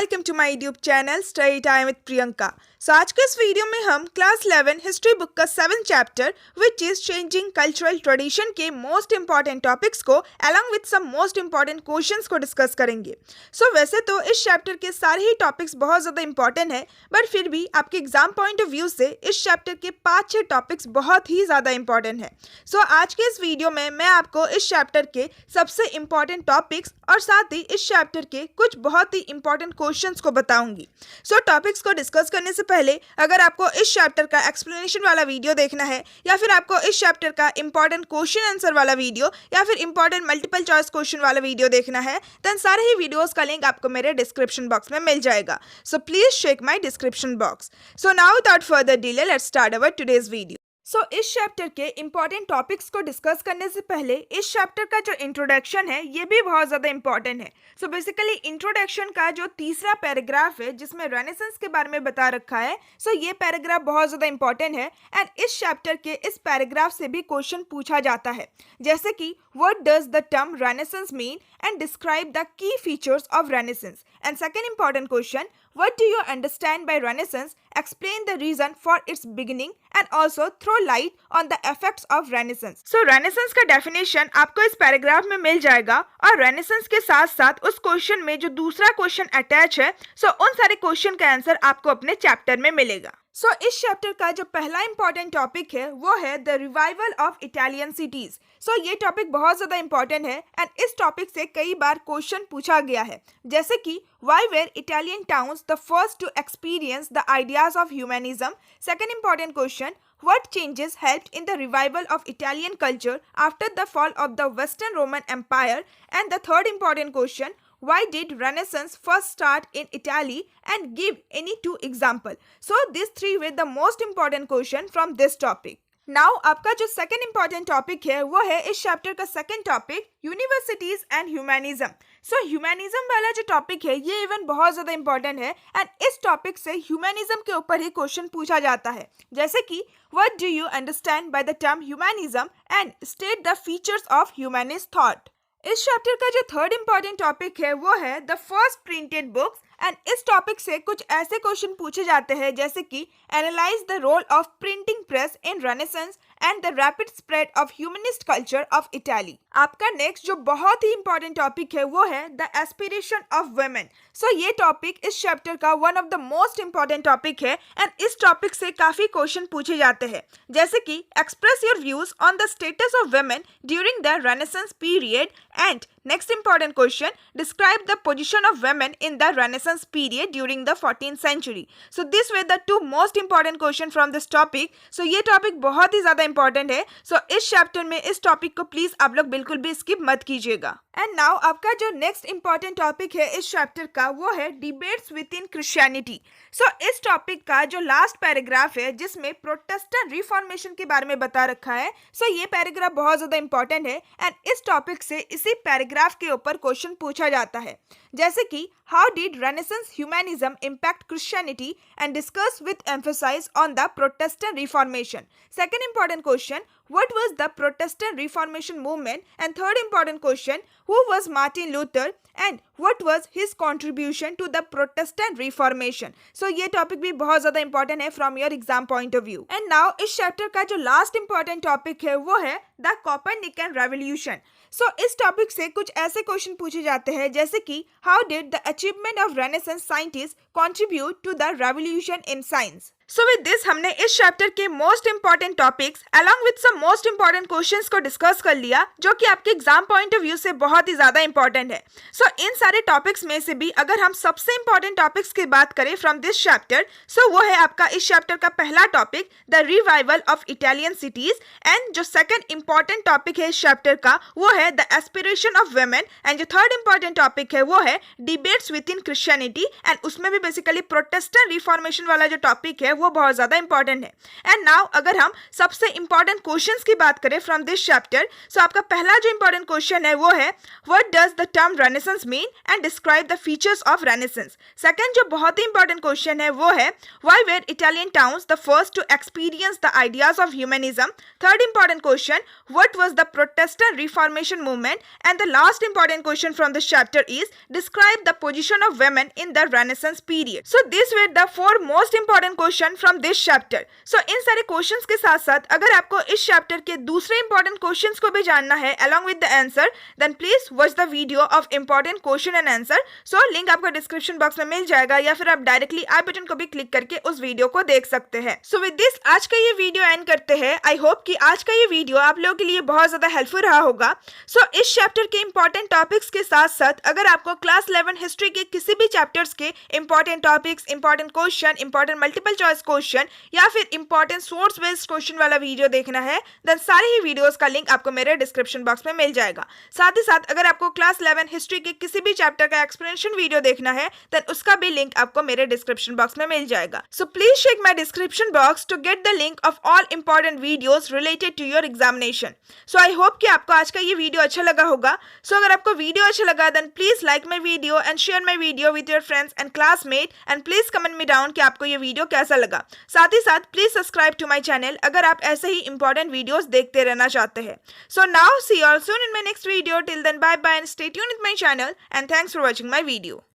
Welcome to my YouTube channel study time with Priyanka. So आज के इस वीडियो में हम क्लास 11 हिस्ट्री बुक का 7th chapter which is changing cultural tradition के मोस्ट इंपॉर्टेंट टॉपिक्स को along with some most important questions को discuss करेंगे। सो वैसे तो इस चैप्टर के सारे ही टॉपिक्स बहुत ज़्यादा इंपॉर्टेंट है, बट फिर भी आपके एग्जाम पॉइंट ऑफ व्यू से इस चैप्टर के 5-6 टॉपिक्स बहुत ही ज़्यादा इंपॉर्टेंट है। सो आज के इस वीडियो में मैं आपको इस चैप्टर के सबसे इंपॉर्टेंट टॉपिक्स और साथ ही इस चैप्टर के कुछ बहुत ही इंपॉर्टेंट क्वेश्चंस को बताऊंगी। सो टॉपिक्स को डिस्कस करने से पहले अगर आपको इस चैप्टर का एक्सप्लेनेशन वाला वीडियो देखना है या फिर आपको इस चैप्टर का इंपॉर्टेंट क्वेश्चन आंसर वाला वीडियो या फिर इंपॉर्टेंट मल्टीपल चॉइस क्वेश्चन वाला वीडियो देखना है, देन सारे ही वीडियोस का लिंक आपको मेरे डिस्क्रिप्शन बॉक्स में मिल जाएगा। So please check my description box. So now without further delay let's start our today's video. So इस चैप्टर के इंपॉर्टेंट टॉपिक्स को डिस्कस करने से पहले इस चैप्टर का जो इंट्रोडक्शन है ये भी बहुत ज़्यादा इंपॉर्टेंट है। सो बेसिकली इंट्रोडक्शन का जो तीसरा पैराग्राफ है जिसमें रेनेसेंस के बारे में बता रखा है, सो ये पैराग्राफ बहुत ज़्यादा इंपॉर्टेंट है एंड इस चैप्टर के इस पैराग्राफ से भी क्वेश्चन पूछा जाता है, जैसे कि what does the term Renaissance mean and describe the key features of renaissance. And second important question, what do you understand by Renaissance? Explain the reason for its beginning and also throw light on the effects of Renaissance. So Renaissance का definition आपको इस paragraph में मिल जाएगा और Renaissance के साथ साथ उस क्वेश्चन में जो दूसरा क्वेश्चन अटैच है, उन सारे क्वेश्चन का आंसर आपको अपने चैप्टर में मिलेगा। इस चैप्टर का जो पहला इंपॉर्टेंट टॉपिक है वो है the revival of Italian cities. ये टॉपिक बहुत ज़्यादा इंपॉर्टेंट है एंड इस टॉपिक से कई बार क्वेश्चन पूछा गया है, जैसे कि why were Italian towns the first to experience the ideas of humanism. Second important question, what changes helped in the revival of Italian culture after the fall of the Western Roman Empire? And the third important question, why did Renaissance first start in Italy and give any 2 example? So these 3 were the most important question from this topic. Now आपका जो second important topic है वो है इस chapter का second topic universities and humanism. Humanism वाला जो topic है ये इवन बहुत ज़्यादा इंपॉर्टेंट है एंड इस टॉपिक से ह्यूमैनिज्म के ऊपर ही क्वेश्चन पूछा जाता है, जैसे कि what do you understand by the term humanism and state the features of humanist thought. इस चैप्टर का जो थर्ड इंपॉर्टेंट टॉपिक है वो है the first printed books and इस टॉपिक से कुछ ऐसे क्वेश्चन पूछे जाते हैं, जैसे कि analyse the role of printing press in Renaissance and the rapid spread of humanist culture of Italy. आपका नेक्स्ट जो बहुत ही इंपॉर्टेंट टॉपिक है वो है द एस्पिरेशन ऑफ वुमेन। ये टॉपिक इस चैप्टर का one of the most important topic है एंड इस टॉपिक से काफी क्वेश्चन पूछे जाते हैं, जैसे कि express your views on the status of women during the renaissance period and next important question, describe the position of women in the Renaissance period during the 14th century. So these were the 2 most important question from this topic. ये topic बहुत ही ज़्यादा important है। इस chapter में इस topic को please आप लोग बिल्कुल भी स्किप मत कीजिएगा। एंड नाउ आपका जो नेक्स्ट इंपॉर्टेंट टॉपिक है इस चैप्टर का वो है डिबेट्स विद इन क्रिश्चियनिटी। इस टॉपिक का जो लास्ट पैराग्राफ है जिसमें प्रोटेस्टेंट रिफॉर्मेशन के बारे में बता रखा है, ये पैराग्राफ बहुत ज़्यादा इंपॉर्टेंट है एंड इस टॉपिक से इसी पैराग्राफ के ऊपर क्वेश्चन पूछा जाता है, जैसे कि how did Renaissance humanism impact Christianity and discuss with emphasize on the Protestant Reformation. Second important question, what was the Protestant Reformation movement? And third important question, who was Martin Luther and what was his contribution to the Protestant Reformation? ये topic भी बहुत ज़्यादा important है from your exam point of view. And now इस chapter का जो last important topic है वो है द कोपरनिकन रेवोल्यूशन। इस टॉपिक से कुछ ऐसे क्वेश्चन पूछे जाते हैं, जैसे कि how did the achievement of Renaissance scientist contribute to the revolution in science. With this हमने इस चैप्टर के most important topics along with some most important questions को डिस्कस कर लिया, जो कि आपके एग्जाम पॉइंट ऑफ व्यू से बहुत ही ज्यादा इंपॉर्टेंट है। इन सारे टॉपिक्स में से भी अगर हम सबसे इंपॉर्टेंट टॉपिक्स की बात करें फ्रॉम दिस चैप्टर, वो है आपका इस चैप्टर का पहला topic the revival of Italian cities and जो सेकंड इंपॉर्टेंट टॉपिक है इस चैप्टर का वो है the aspiration of women and जो थर्ड इंपॉर्टेंट टॉपिक है वो है debates with in Christianity and उसमें भी बेसिकली प्रोटेस्टेंट रिफॉर्मेशन वाला जो टॉपिक है वो बहुत ज़्यादा इंपॉर्टेंट है। एंड नाउ अगर हम सबसे इंपॉर्टेंट क्वेश्चंस की बात करें फ्रॉम दिस चैप्टर, सो आपका पहला जो इंपॉर्टेंट क्वेश्चन है वो है what does the term Renaissance mean and describe the features of Renaissance. Second जो बहुत ही इंपॉर्टेंट क्वेश्चन है वो है why were Italian towns the first to experience the ideas of humanism. Third important question what was the Protestant Reformation movement. And the last important question from this chapter is describe the position of women in the Renaissance period. So these were the 4 most important question from this chapter. So इन सारे questions के साथ साथ अगर आपको इस chapter के दूसरे important questions को भी जानना है along with the answer, then please watch the video of important question and answer. So link आपको description box में मिल जाएगा या फिर आप directly I button को भी click करके उस वीडियो को देख सकते हैं। So with this आज का ये वीडियो एंड करते हैं। I hope कि आज का ये वीडियो आप लोगों के लिए बहुत ज़्यादा हेल्पफुल रहा होगा। So इस chapter के important topics के साथ साथ अगर आपको क्लास 11 हिस्ट्री के किसी भी चैप्टर्स के important topics, important question, important multiple choice question या फिर इंपॉर्टेंट सोर्स बेस्ड क्वेश्चन वाला वीडियो देखना है, देन सारे ही वीडियोस का लिंक आपको मेरे डिस्क्रिप्शन बॉक्स में मिल जाएगा। साथ ही साथ अगर आपको क्लास 11 हिस्ट्री के किसी भी चैप्टर का एक्सप्लेनेशन वीडियो देखना है, देन उसका भी लिंक आपको मेरे डिस्क्रिप्शन बॉक्स में मिल जाएगा। So please check my description box to get the link of all important videos related to your examination. So I hope कि आपको आज का ये वीडियो अच्छा लगा होगा। सो अगर आपको वीडियो अच्छा लगा then please like my video and share my video with your friends and classmate and please comment me down कि आपको ये वीडियो कैसा लगा। साथ ही साथ please subscribe to my channel अगर आप ऐसे ही इंपॉर्टेंट वीडियोस देखते रहना चाहते हैं। So now see you all soon in my next video. Till then bye bye and stay tuned with my channel and thanks for watching my video.